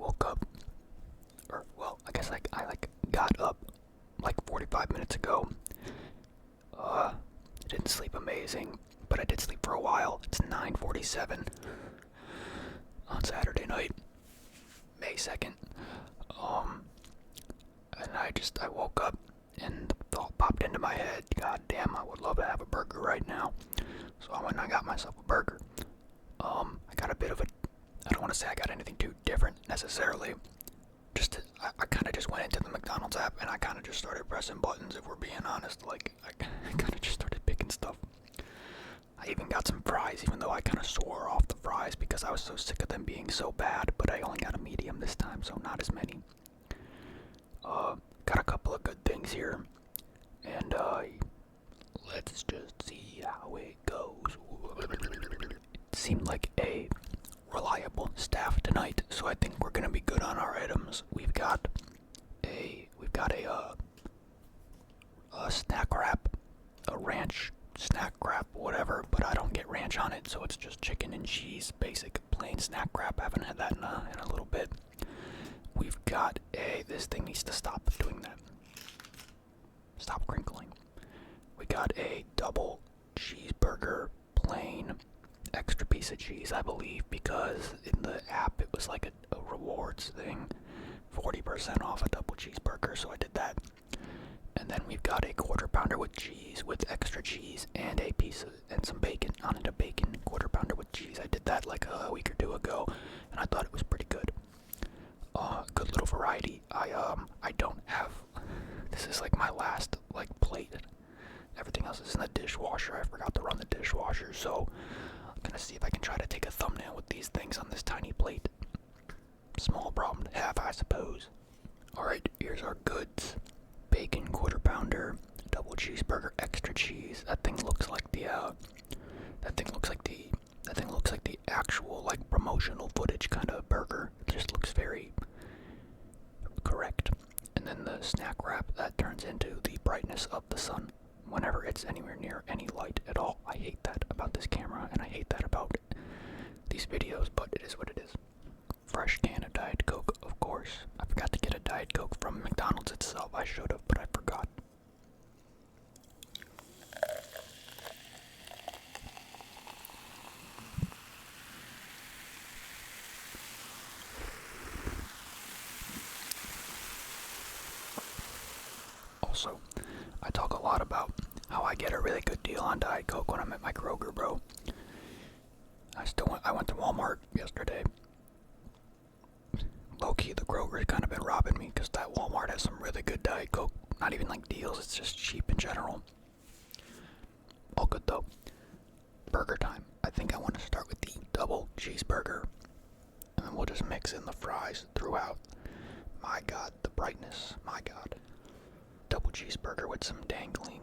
woke up, or well, I guess I got up like 45 minutes ago. Didn't sleep amazing, but I did sleep for a while. It's 9:47 on Saturday night, May 2nd. And I woke up and the thought popped into my head, God damn, I would love to have a burger right now. So I went and I got myself a burger. I got a bit of a, I don't want to say I got anything too different necessarily. I kind of just went into the McDonald's app and I kind of just started pressing buttons, if we're being honest. Like, I kind of just started picking stuff. I even got some fries, even though I kind of swore off the fries because I was so sick of them being so bad, but I only got a medium this time, so not as many. Got a couple of good things here, and let's just see how it goes. It seemed like a reliable staff tonight, so I think we're gonna be good on our items. We've got a snack wrap, a ranch snack wrap, whatever, but I don't get ranch on it, so it's just chicken and cheese, basic plain snack wrap. I haven't had that in a little bit. We've got this thing needs to stop doing that. Stop crinkling. We got a double cheeseburger, plain, extra piece of cheese, I believe, because in the app it was like a rewards thing, 40% off a double cheeseburger, so I did that. And then we've got a quarter pounder with cheese, with extra cheese, and a piece of, and some bacon on it, a bacon quarter pounder with cheese. I did that like a week or two ago, and I thought it was pretty good. Good little variety. I don't have, this is like my last like plate. Everything else is in the dishwasher. I forgot to run the dishwasher, so I'm gonna see if I can try to take a thumbnail with these things on this tiny plate. Small problem to have, I suppose. Alright, here's our goods. Bacon quarter pounder, double cheeseburger, extra cheese. That thing looks like the actual like promotional footage kind of burger. It just looks very correct. And then the snack wrap that turns into the brightness of the sun whenever it's anywhere near any light at all. I hate that about this camera, and I hate that about these videos, but it is what it is. Fresh can of Diet Coke, of course. I forgot to get a Diet Coke from McDonald's itself. I should have, but I forgot. Also, I talk a lot about how I get a really good deal on Diet Coke when I'm at my Kroger, bro. I went to Walmart yesterday. Low-key, the Kroger's kind of been robbing me because that Walmart has some really good Diet Coke. Not even like deals, it's just cheap in general. All good though. Burger time. I think I want to start with the double cheeseburger, and then we'll just mix in the fries throughout. My God, the brightness. My God. Double cheeseburger with some dangling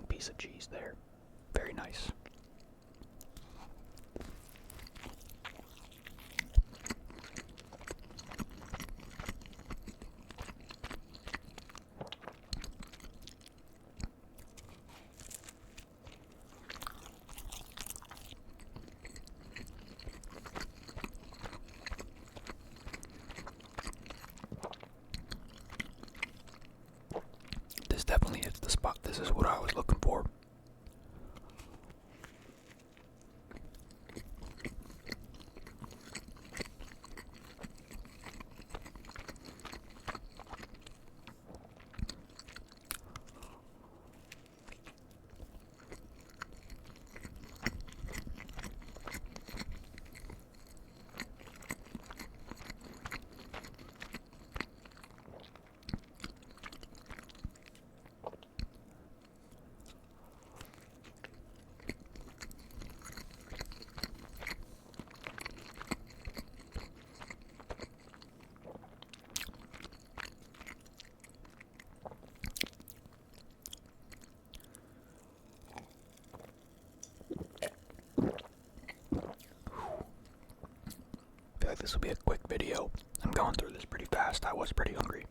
piece of cheese there. Very nice. This definitely hits the spot. This is what I was looking for. I feel like this will be a quick video. I'm going through this pretty fast. I was pretty hungry.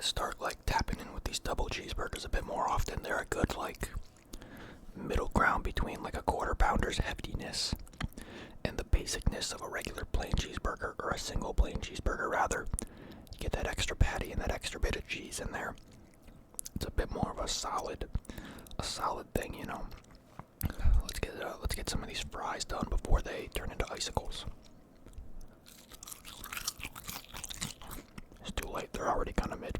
start like tapping in with these double cheeseburgers a bit more often. They're a good like middle ground between like a quarter pounder's heftiness and the basicness of a regular plain cheeseburger, or a single plain cheeseburger rather. You get that extra patty and that extra bit of cheese in there. It's a bit more of a solid thing, you know. Let's get some of these fries done before they turn into icicles. It's too late. They're already kind of mid.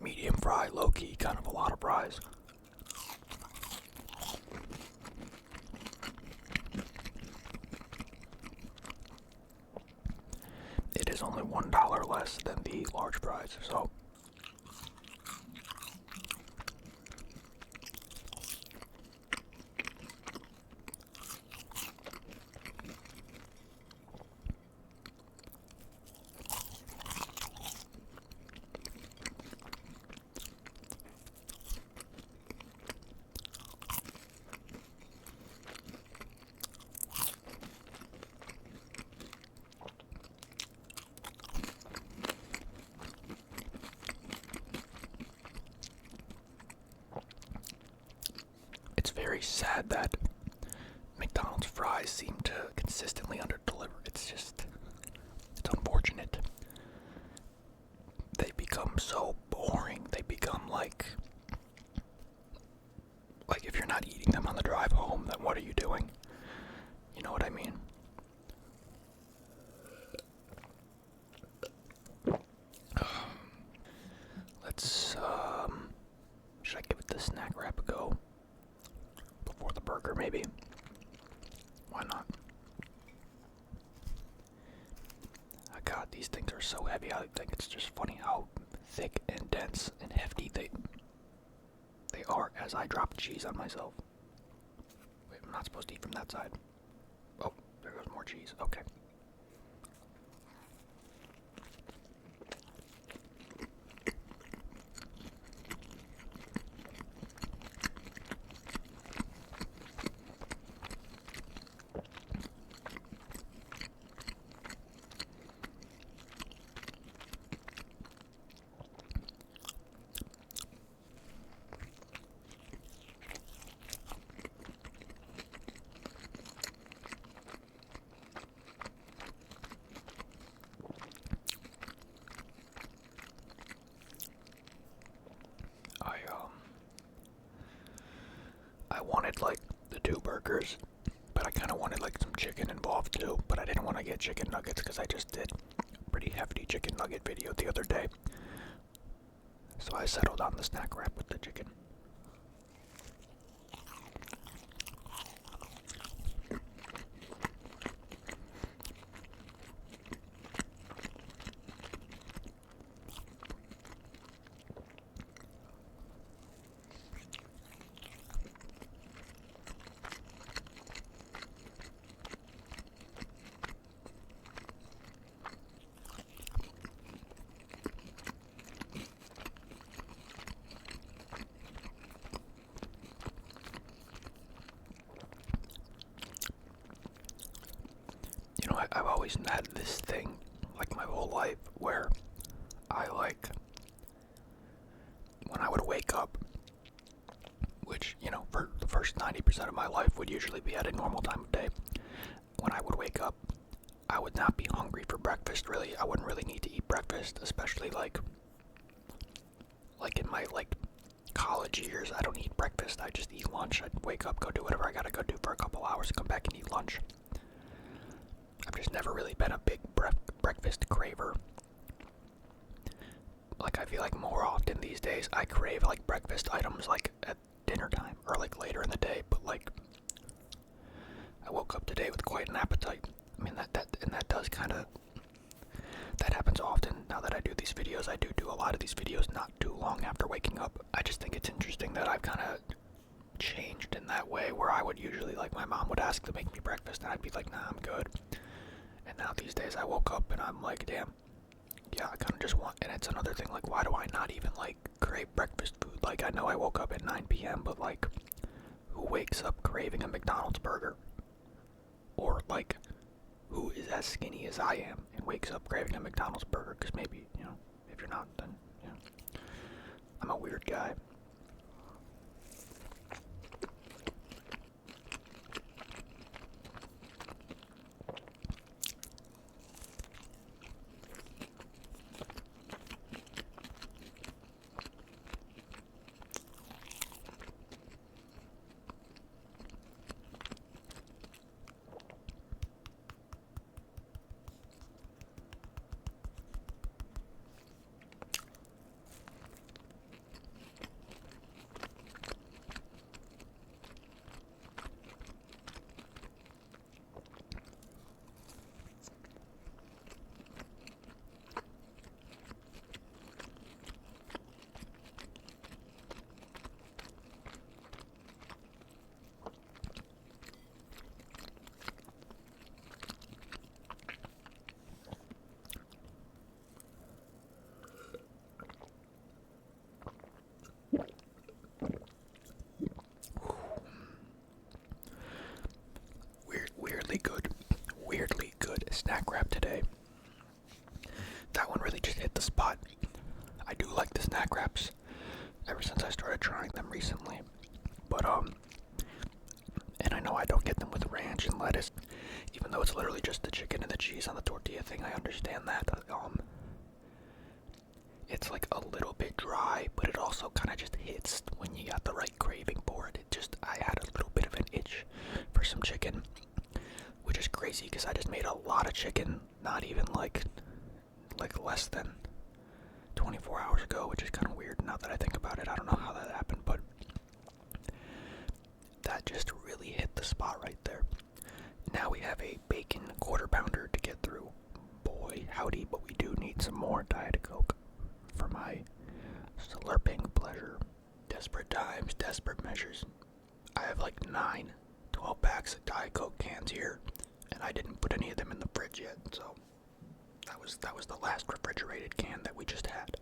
Medium fry, low key, kind of a lot of fries. It is only $1 less than the large fries, so it's very sad that McDonald's fries seem to consistently underdeliver. It's unfortunate. They become so boring. They become like if you're not eating them on the drive home, then what are you doing? You know what I mean? Let's, should I give it the snack wrap a go? Before the burger, maybe? Why not? God, these things are so heavy. I think it's just funny how thick and dense and hefty they are as I drop cheese on myself. Wait, I'm not supposed to eat from that side. Oh, there goes more cheese. Okay. I wanted like the 2 burgers, but I kind of wanted like some chicken involved too, but I didn't want to get chicken nuggets because I just did a pretty hefty chicken nugget video the other day. So I settled on the snack wrap with the chicken. You know, I've always had this thing, like my whole life, where I when I would wake up, which, you know, 90% of my life would usually be at a normal time of day. When I would wake up, I would not be hungry for breakfast, really. I wouldn't really need to eat breakfast, especially like in my college years. I don't eat breakfast. I just eat lunch. I'd wake up, go do whatever I gotta go do for a couple hours, come back and eat lunch. I've just never really been a big breakfast craver. Like, I feel like more often these days I crave like breakfast items like at dinner time or like later in the day, but like I woke up today with quite an appetite. I mean that does kind of, that happens often. Now that I do these videos, I do a lot of these videos not too long after waking up. I just think it's interesting that I've kind of changed in that way, where I would usually, like, my mom would ask to make me breakfast and I'd be like, nah, I'm good. And now these days I woke up and I'm like, damn, yeah, I kind of just want, and it's another thing, like, why do I not even like crave breakfast food? Like, I know I woke up at 9 p.m., but like, who wakes up craving a McDonald's burger? Or like, who is as skinny as I am and wakes up craving a McDonald's burger? Because maybe, you know, if you're not, then, you know, I'm a weird guy. Weirdly good snack wrap today. That one really just hit the spot. I do like the snack wraps ever since I started trying them recently. But and I know I don't get them with ranch and lettuce, even though it's literally just the chicken and the cheese on the tortilla thing. I understand that. It's like a little bit dry, but it also kind of just hits when you got the right craving for it. I had a little bit of an itch for some chicken, which is crazy because I just made a lot of chicken, not even like less than 24 hours ago, which is kind of weird now that I think about it. I don't know how that happened, but that just really hit the spot right there. Now we have a bacon quarter pounder to get through. Boy, howdy, but we do need some more Diet Coke for my slurping pleasure. Desperate times, desperate measures. I have like 12 packs of Diet Coke cans here, and I didn't put any of them in the fridge yet, so that was the last refrigerated can that we just had.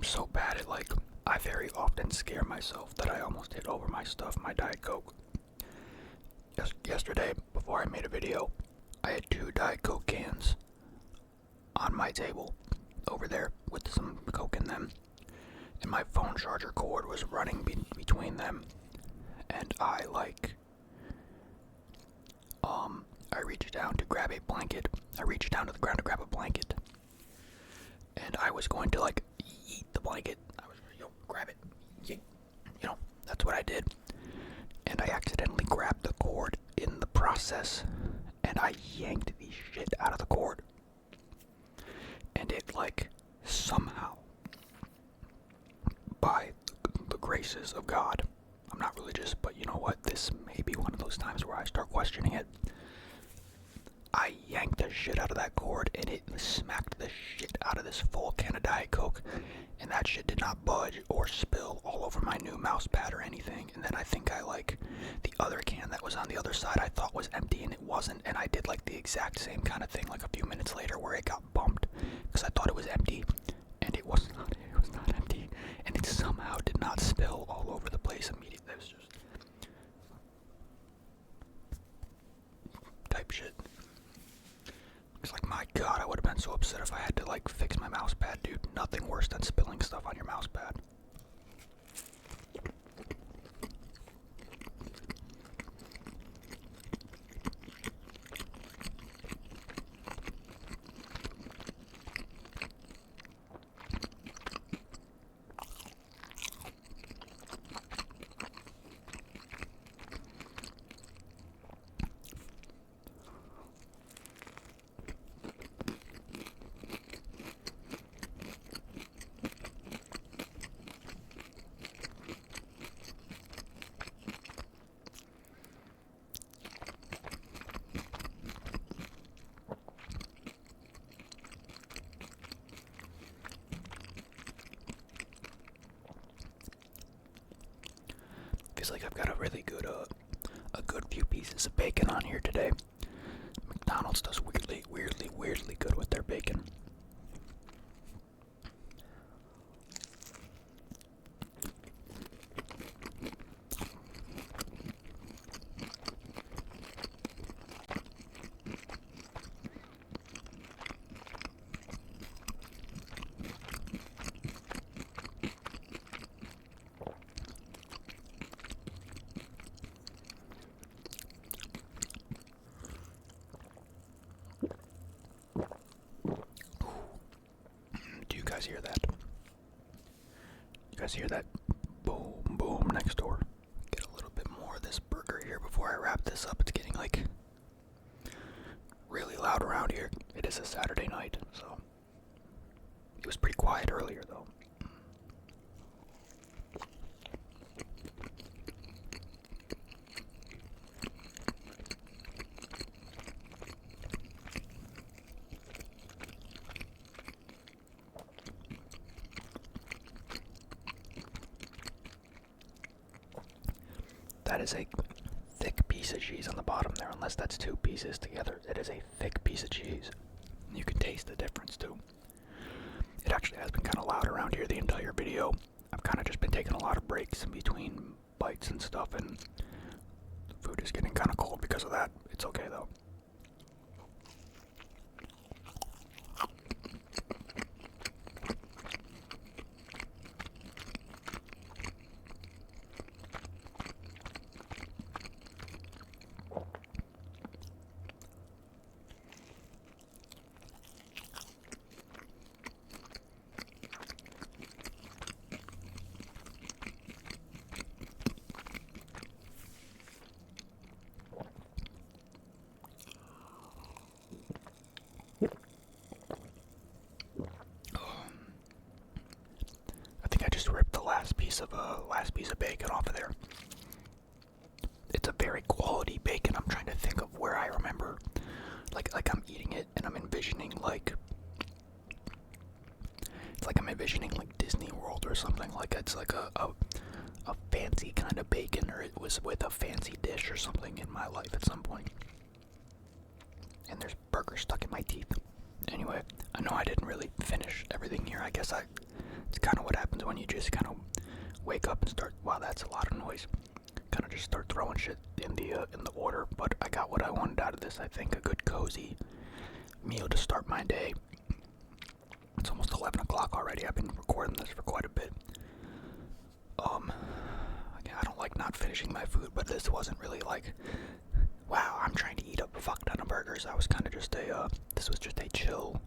so bad at, like, I very often scare myself that I almost hit over my stuff, my Diet Coke. Yesterday, before I made a video, I had 2 Diet Coke cans on my table over there with some Coke in them, and my phone charger cord was running between them, and I reached down to grab a blanket. I reached down to the ground to grab a blanket, and I was going to, like, eat the blanket. I was going to, grab it, yeet. That's what I did, and I accidentally grabbed the cord in the process, and I yanked the shit out of the cord, and it, like, somehow, by the graces of God, I'm not religious, but you know what, this may be one of those times where I start questioning it. I yanked the shit out of that cord, and it smacked the shit out of this full can of Diet Coke, and that shit did not budge or spill all over my new mouse pad or anything. And then I think the other can that was on the other side I thought was empty, and it wasn't, and I did, like, the exact same kind of thing, like, a few minutes later, where it got bumped, because I thought it was empty, and it was not empty, and it somehow did not spill all over the place immediately. It was just type shit. It's like, my God, I would have been so upset if I had to, like, fix my mouse pad, dude. Nothing worse than spilling stuff on your mouse pad. Feels like I've got a really good, a good few pieces of bacon on here today. McDonald's does weirdly good with their bacon. Do you guys hear that? You guys hear that? Boom, boom next door. Get a little bit more of this burger here before I wrap this up. It's getting, like, really loud around here. It is a Saturday night, so it was pretty quiet earlier, though. That is a thick piece of cheese on the bottom there, unless that's 2 pieces together. It is a thick piece of cheese. You can taste the difference, too. It actually has been kind of loud around here the entire video. I've kind of just been taking a lot of breaks in between bites and stuff, and the food is getting kind of cold because of that. It's okay, though. Last piece of bacon off of there. It's a very quality bacon. I'm trying to think of where I remember, like I'm eating it and I'm envisioning, like, it's like I'm envisioning, like, Disney World or something. Like, it's like a fancy kind of bacon, or it was with a fancy dish or something in my life at some point. And there's burger stuck in my teeth. Anyway, I know I didn't really finish everything here. I guess it's It's kind of what happens when you just kind of wake up and start. Wow, that's a lot of noise. Kind of just start throwing shit in the order. But I got what I wanted out of this. I think a good cozy meal to start my day. It's almost 11 o'clock already. I've been recording this for quite a bit. Again, I don't like not finishing my food, but this wasn't really like, wow, I'm trying to eat up a fuck ton of burgers. I was kind of just this was just a chill,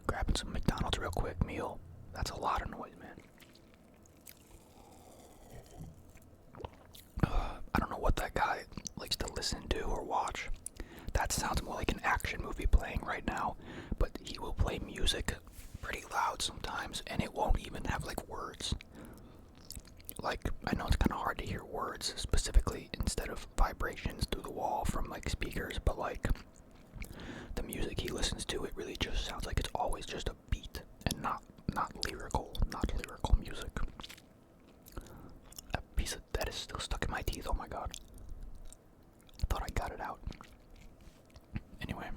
grabbing some McDonald's real quick meal. That's a lot of noise, man. I don't know what that guy likes to listen to or watch. That sounds more like an action movie playing right now, but he will play music pretty loud sometimes, and it won't even have like words. Like, I know it's kind of hard to hear words specifically instead of vibrations through the wall from like speakers, but like the music he listens to, it really just sounds like it's always just a beat and not lyrical music. That piece of that is still stuck in my teeth. Oh my god! I thought I got it out. Anyway.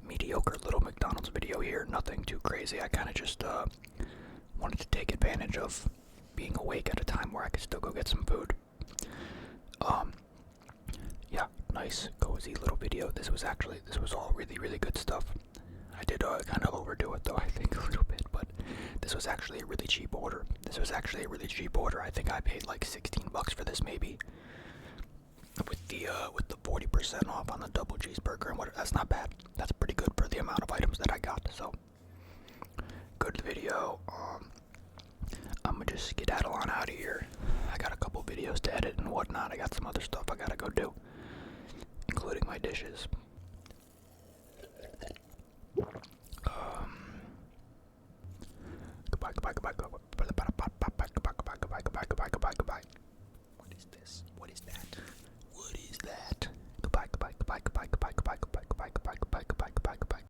Mediocre little McDonald's video here, nothing too crazy. I kind of just wanted to take advantage of being awake at a time where I could still go get some food. Yeah, nice, cozy little video. This was all really good stuff. I did kind of overdo it though, I think a little bit, but this was actually a really cheap order. I think I paid like $16 for this maybe. With the 40% off on the double cheeseburger and what, that's not bad. That's pretty good for the amount of items that I got. So good video. I'm gonna just skedaddle on out of here. I got a couple videos to edit and whatnot. I got some other stuff I gotta go do, including my dishes. Goodbye. What is this? What is that?